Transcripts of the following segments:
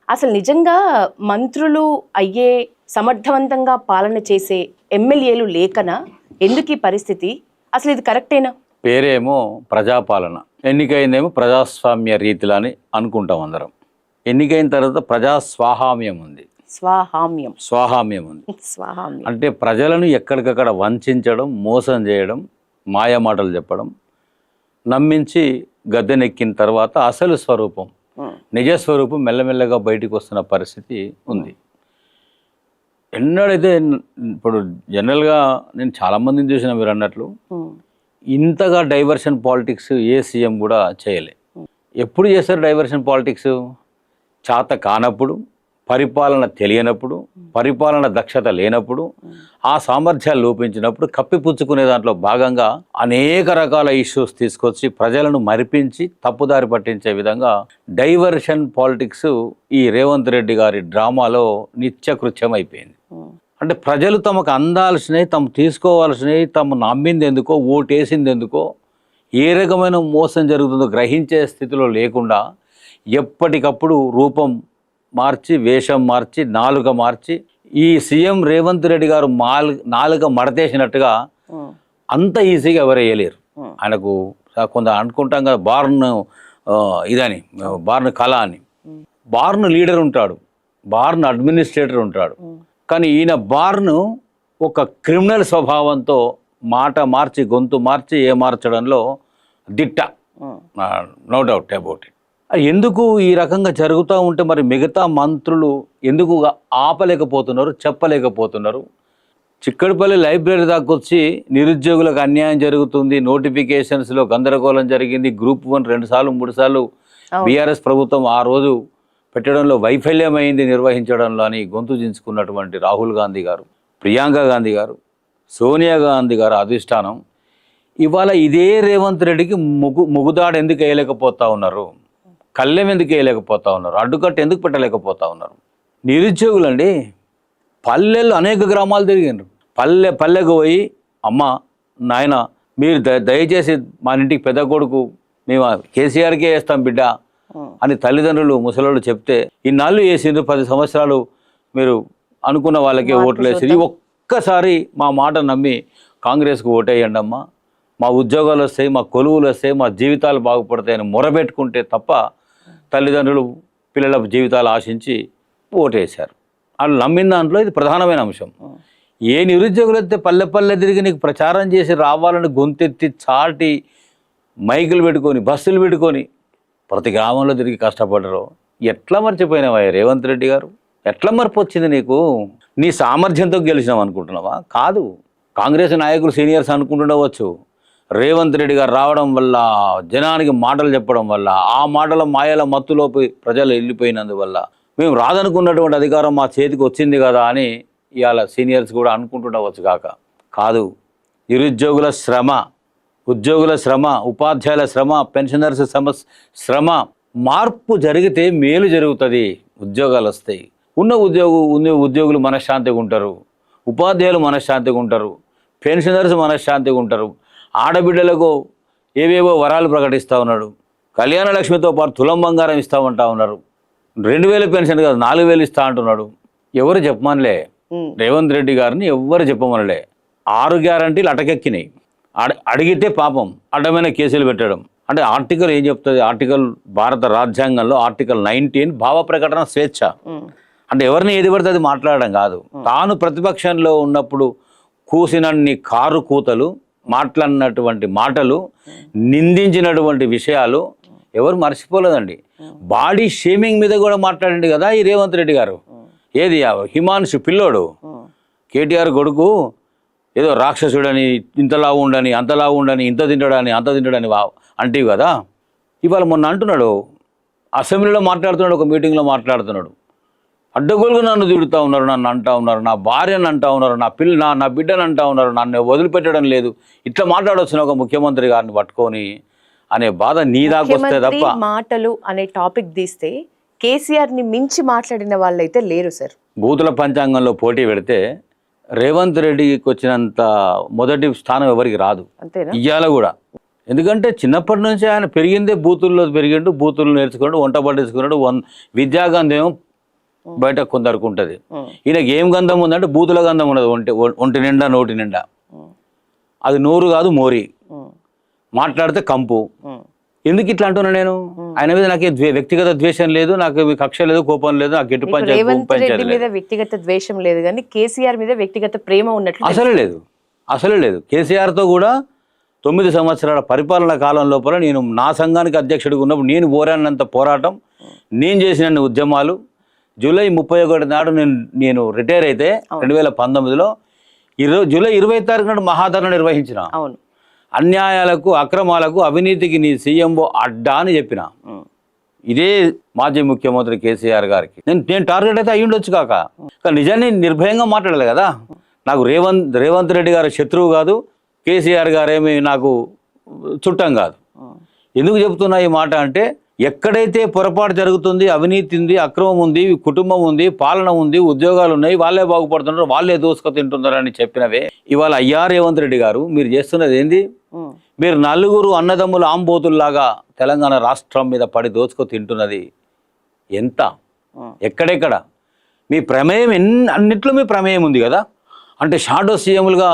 అసలు నిజంగా మంత్రులు అయ్యే సమర్థవంతంగా పాలన చేసే ఎమ్మెల్యేలు లేకనా ఎందుకు ఈ పరిస్థితి? అసలు ఇది కరెక్టేనా? పేరేమో ప్రజాపాలన, ఎన్నికైందేమో ప్రజాస్వామ్య రీతిలో అని అనుకుంటాం అందరం. ఎన్నికైన తర్వాత ప్రజాస్వాహామ్యం ఉంది. స్వాహామ్యం ఉంది. అంటే ప్రజలను ఎక్కడికక్కడ వంచడం, మోసం చేయడం, మాయమాటలు చెప్పడం, నమ్మించి గద్దెనెక్కిన తర్వాత అసలు స్వరూపం, నిజస్వరూపం మెల్లమెల్లగా బయటికి వస్తున్న పరిస్థితి ఉంది. ఎన్నడైతే ఇప్పుడు జనరల్గా నేను చాలామందిని చూసిన, మీరు అన్నట్లు ఇంతగా డైవర్షన్ పాలిటిక్స్ ఏ సీఎం కూడా చేయలే. ఎప్పుడు చేస్తారు డైవర్షన్ పాలిటిక్స్? చేత కానప్పుడు, పరిపాలన తెలియనప్పుడు, పరిపాలన దక్షత లేనప్పుడు, ఆ సామర్థ్యాలు లోపించినప్పుడు కప్పిపుచ్చుకునే దాంట్లో భాగంగా అనేక రకాల ఇష్యూస్ తీసుకొచ్చి ప్రజలను మరిపించి తప్పుదారి పట్టించే విధంగా డైవర్షన్ పాలిటిక్స్ ఈ రేవంత్ రెడ్డి గారి డ్రామాలో నిత్యకృత్యం అయిపోయింది. అంటే ప్రజలు తమకు అందాల్సినవి, తమ తీసుకోవాల్సినవి, తమ నమ్మింది ఎందుకో, ఓటేసింది ఎందుకో, ఏ రకమైన మోసం జరుగుతుందో గ్రహించే స్థితిలో లేకుండా ఎప్పటికప్పుడు రూపం మార్చి, వేషం మార్చి, నాలుక మార్చి, ఈ సీఎం రేవంత్ రెడ్డి గారు నాలుక మడతేసినట్టుగా అంత ఈజీగా ఎవరు వేయలేరు. ఆయనకు కొంత అనుకుంటాం కదా, బార్న్ ఇదని, బార్న్ కళ అని. బార్న్ లీడర్ ఉంటాడు, బార్న్ అడ్మినిస్ట్రేటర్ ఉంటాడు. కానీ ఈయన బార్ను ఒక క్రిమినల్ స్వభావంతో మాట మార్చి, గొంతు మార్చి ఏమార్చడంలో దిట్ట, నో డౌట్ అబౌట్ ఇట్. ఎందుకు ఈ రకంగా జరుగుతూ ఉంటే మరి మిగతా మంత్రులు ఎందుకు ఆపలేకపోతున్నారు, చెప్పలేకపోతున్నారు? చిక్కడపల్లి లైబ్రరీ దాకా వచ్చి నిరుద్యోగులకు అన్యాయం జరుగుతుంది, నోటిఫికేషన్స్లో గందరగోళం జరిగింది, గ్రూప్ 1 2 సార్లు 3 సార్లు బీఆర్ఎస్ ప్రభుత్వం ఆ రోజు పెట్టడంలో వైఫల్యమైంది నిర్వహించడంలో అని గొంతు చించుకున్నటువంటి రాహుల్ గాంధీ గారు, ప్రియాంక గాంధీ గారు, సోనియా గాంధీ గారు అధిష్టానం ఇవాళ ఇదే రేవంత్ రెడ్డికి ముగుదాడు ఎందుకు వేయలేకపోతా ఉన్నారు? కళ్ళెం ఎందుకు వేయలేకపోతా ఉన్నారు? అడ్డుకట్టు ఎందుకు పెట్టలేకపోతా ఉన్నారు? నిరుద్యోగులండి పల్లెల్లో అనేక గ్రామాలు తిరిగినారు. పల్లెకు పోయి, అమ్మ నాయన మీరు దయచేసి మా ఇంటికి పెద్ద కొడుకు మేము కేసీఆర్కే వేస్తాం బిడ్డ అని తల్లిదండ్రులు ముసలోళ్ళు చెప్తే, ఇన్నాళ్ళు వేసిండ్రు 10 సంవత్సరాలు మీరు అనుకున్న వాళ్ళకే ఓట్లు వేసి ఒక్కసారి మా మాట నమ్మి కాంగ్రెస్కు ఓటేయండి అమ్మా, మా ఉద్యోగాలు వస్తాయి, మా కొలువులు వస్తాయి, మా జీవితాలు బాగుపడతాయని మొరబెట్టుకుంటే తప్ప తల్లిదండ్రులు పిల్లల జీవితాలు ఆశించి ఓటేశారు. వాళ్ళు నమ్మిన దాంట్లో ఇది ప్రధానమైన అంశం. ఏ నిరుద్యోగులు అయితే పల్లె తిరిగి నీకు ప్రచారం చేసి రావాలని గొంతెత్తి చాటి మైకులు పెట్టుకొని, బస్సులు పెట్టుకొని ప్రతి గ్రామంలో తిరిగి కష్టపడరు. ఎట్లా మర్చిపోయినావా రేవంత్ రెడ్డి గారు? ఎట్లా మరపు వచ్చింది నీకు? నీ సామర్థ్యంతో గెలిచినావు అనుకుంటున్నావా? కాదు. కాంగ్రెస్ నాయకులు సీనియర్స్ అనుకుంటుండవచ్చు, రేవంత్ రెడ్డి గారు రావడం వల్ల, జనానికి మాటలు చెప్పడం వల్ల, ఆ మాటల మాయల మత్తులోకి ప్రజలు వెళ్ళిపోయినందువల్ల మేము రాదనుకున్నటువంటి అధికారం మా చేతికి వచ్చింది కదా అని ఇవాళ సీనియర్స్ కూడా అనుకుంటుండవచ్చు. కాదు. నిరుద్యోగుల శ్రమ, ఉద్యోగుల శ్రమ, ఉపాధ్యాయుల శ్రమ, పెన్షనర్స్ శ్రమ మార్పు జరిగితే మేలు జరుగుతుంది, ఉద్యోగాలు వస్తాయి. ఉన్న ఉద్యోగులు మనశ్శాంతిగా ఉంటారు, ఉపాధ్యాయులు మనశ్శాంతిగా ఉంటారు, పెన్షనర్స్ మనశ్శాంతిగా ఉంటారు. ఆడబిడ్డలకు ఏవేవో వరాలు ప్రకటిస్తూ ఉన్నాడు, కళ్యాణ లక్ష్మితో పాటు తులం బంగారం ఇస్తామంటా ఉన్నారు, 2000 పెన్షన్ కాదు 4000 ఇస్తా అంటున్నాడు. ఎవరు చెప్పమనిలే, రేవంత్ రెడ్డి గారిని ఎవ్వరు చెప్పమనలే. 6 గ్యారంటీలు అటకెక్కినాయి. అడిగితే పాపం అడ్డమైన కేసులు పెట్టడం. అంటే ఆర్టికల్ ఏం చెప్తుంది? ఆర్టికల్ భారత రాజ్యాంగంలో ఆర్టికల్ 19 భావ ప్రకటన స్వేచ్ఛ. అంటే ఎవరిని ఏది పడితే అది మాట్లాడడం కాదు. తాను ప్రతిపక్షంలో ఉన్నప్పుడు కూసినన్ని కారు కూతలు, మాట్లాడినటువంటి మాటలు, నిందించినటువంటి విషయాలు ఎవరు మర్చిపోలేదండి. బాడీ షేమింగ్ మీద కూడా మాట్లాడండి కదా ఈ రేవంత్ రెడ్డి గారు. ఏది హిమాంశు పిల్లోడు, కేటీఆర్ కొడుకు ఏదో రాక్షసుడని, ఇంతలా ఉండని, అంతలా ఉండని, ఇంత తింటాడని, అంత తింటాడని అంటే కదా. ఇవాళ మొన్న అంటున్నాడు, అసెంబ్లీలో మాట్లాడుతున్నాడు, ఒక మీటింగ్లో మాట్లాడుతున్నాడు, అడ్డగోలుగా నన్ను తిడుతూ ఉన్నారు, నన్ను అంటా ఉన్నారు, నా భార్యను అంటా ఉన్నారు, నా బిడ్డను అంటా ఉన్నారు, నన్ను వదిలిపెట్టడం లేదు, ఇట్లా మాట్లాడవచ్చు ఒక ముఖ్యమంత్రి గారిని పట్టుకొని అనే బాధ నీ దాకా వస్తే తప్ప. మాటలు అనే టాపిక్ తీస్తే కేసీఆర్ ని మించి మాట్లాడిన వాళ్ళైతే లేరు సార్. బూతుల పంచాంగంలో పోటీ పెడితే రేవంత్ రెడ్డికి వచ్చినంత మొదటి స్థానం ఎవరికి రాదు ఇయ్యాల కూడా. ఎందుకంటే చిన్నప్పటి నుంచి ఆయన పెరిగిందే బూతుల్లో పెరిగిండు, బూతులు నేర్చుకున్నాడు, వంట పట్టించుకున్నాడు. విద్యాగాంధీ ఏమో బయట కొందరికి ఉంటుంది. ఈయనకి ఏం గంధం ఉందంటే బూతుల గంధం ఉన్నది, ఒంటి నిండా నోటి నిండా. అది నోరు కాదు మోరి, మాట్లాడితే కంపు. ఎందుకు ఇట్లా అంటున్నా నేను? ఆయన మీద నాకు వ్యక్తిగత ద్వేషం లేదు, నాకు కక్ష లేదు, కోపం లేదు, నాకు ఎటు రేవంత్ రెడ్డి మీద వ్యక్తిగత ద్వేషం లేదు, కానీ కేసీఆర్ మీద వ్యక్తిగత ప్రేమ ఉన్నట్లు అసలే లేదు. కేసీఆర్తో కూడా 9 సంవత్సరాల పరిపాలన కాలం లోపల నేను నా సంఘానికి అధ్యక్షుడిగా ఉన్నప్పుడు నేను పోరాడినంత పోరాటం, నేను చేసిన ఉద్యమాలు, జూలై 31 నాడు నేను రిటైర్ అయితే 2019లో జూలై 20 నాడు మహాధరణ నిర్వహించిన. అవును, అన్యాయాలకు, అక్రమాలకు, అవినీతికి నీ సీఎంఓ అడ్డా అని చెప్పిన. ఇదే మాజీ ముఖ్యమంత్రి కేసీఆర్ గారికి నేను టార్గెట్ అయితే అయ్యుండొచ్చు కాక, కానీ నిజాన్ని నిర్భయంగా మాట్లాడలేదు కదా. నాకు రేవంత్ రెడ్డి గారు శత్రువు కాదు, కేసీఆర్ గారేమి నాకు చుట్టం కాదు. ఎందుకు చెప్తున్నా ఈ మాట అంటే, ఎక్కడైతే పొరపాటు జరుగుతుంది, అవినీతి ఉంది, అక్రమం ఉంది, కుటుంబం ఉంది, పాలన ఉంది, ఉద్యోగాలు ఉన్నాయి, వాళ్ళే బాగుపడుతున్నారు, వాళ్ళే దోసుకు తింటున్నారని చెప్పినవే ఇవాళ అయ్యా రేవంత్ రెడ్డి గారు మీరు చేస్తున్నది ఏంది? మీరు 4 అన్నదమ్ముల ఆంబోతుల్లాగా తెలంగాణ రాష్ట్రం మీద పడి దోచుకు తింటున్నది ఎంత? ఎక్కడెక్కడ మీ ప్రమేయం? అన్నిట్లో మీ ప్రమేయం ఉంది కదా. అంటే షాడో సీఎంలుగా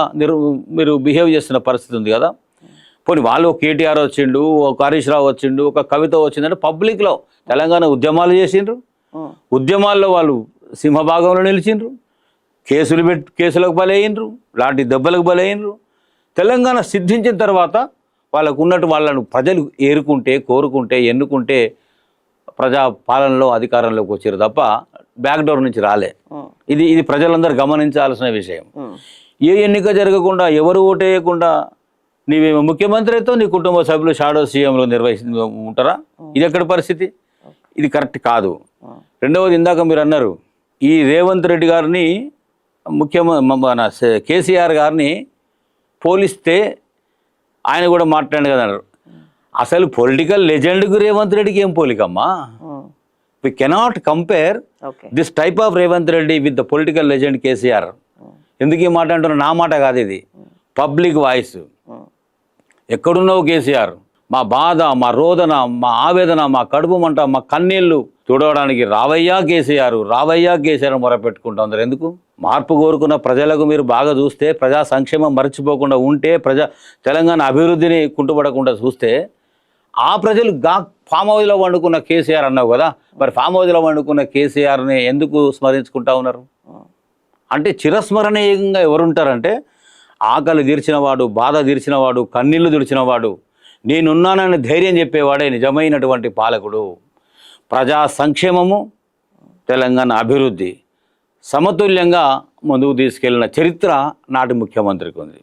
మీరు బిహేవ్ చేస్తున్న పరిస్థితి ఉంది కదా. పోనీ వాళ్ళు కేటీఆర్ వచ్చిండు, ఒక హరీష్ రావు వచ్చిండు, ఒక కవిత వచ్చిందంటే పబ్లిక్లో తెలంగాణ ఉద్యమాలు చేసిండ్రు, ఉద్యమాల్లో వాళ్ళు సింహభాగంలో నిలిచిండ్రు, కేసులకు బలయ్యిండ్రు, లాంటి దెబ్బలకు బలయ్యిండ్రు. తెలంగాణ సిద్ధించిన తర్వాత వాళ్ళకు ఉన్నట్టు వాళ్ళను ప్రజలు కోరుకుంటే ఎన్నుకుంటే ప్రజా పాలనలో అధికారంలోకి వచ్చారు తప్ప బ్యాక్డోర్ నుంచి రాలే. ఇది ప్రజలందరూ గమనించాల్సిన విషయం. ఏ ఎన్నిక జరగకుండా, ఎవరు ఓటేయకుండా నీవేమో ముఖ్యమంత్రి అయితే నీ కుటుంబ సభ్యులు షాడో సీఎంలు ఉంటారా? ఇది ఎక్కడ పరిస్థితి? ఇది కరెక్ట్ కాదు. రెండవది, ఇందాక మీరు అన్నారు ఈ రేవంత్ రెడ్డి గారిని మన కేసీఆర్ గారిని పోలిస్తే ఆయన కూడా మాట్లాడు కదా అన్నారు. అసలు పొలిటికల్ లెజెండ్కు రేవంత్ రెడ్డికి ఏం పోలికమ్మా? We cannot compare this type of Revanth Reddy with the political legend KCR. ఎందుకు ఈ మాట అంటున్నా? నా మాట కాదు, ఇది పబ్లిక్ వాయిస్. ఎక్కడున్నావు కేసీఆర్? మా బాధ, మా రోదన, మా ఆవేదన, మా కడుపు మంట, మా కన్నీళ్లు చూడడానికి రావయ్యా కేసీఆర్ మొరపెట్టుకుంటా ఉన్నారు. ఎందుకు? మార్పు కోరుకున్న ప్రజలకు మీరు బాగా చూస్తే, ప్రజా సంక్షేమం మర్చిపోకుండా ఉంటే, తెలంగాణ అభివృద్ధిని కుంటుపడకుండా చూస్తే, ఆ ప్రజలు ఫామ్ హౌస్లో వండుకున్న కేసీఆర్ అన్నావు కదా, మరి ఫామ్ హౌస్లో వండుకున్న కేసీఆర్ని ఎందుకు స్మరించుకుంటా ఉన్నారు? అంటే చిరస్మరణీయంగా ఎవరుంటారంటే, ఆకలి తీర్చినవాడు, బాధ తీర్చినవాడు, కన్నీళ్లు తుడిచినవాడు, నేనున్నానని ధైర్యం చెప్పేవాడే నిజమైనటువంటి పాలకుడు. ప్రజా సంక్షేమము, తెలంగాణ అభివృద్ధి సమతుల్యంగా ముందుకు తీసుకెళ్లిన చరిత్ర నాటి ముఖ్యమంత్రికి ఉంది.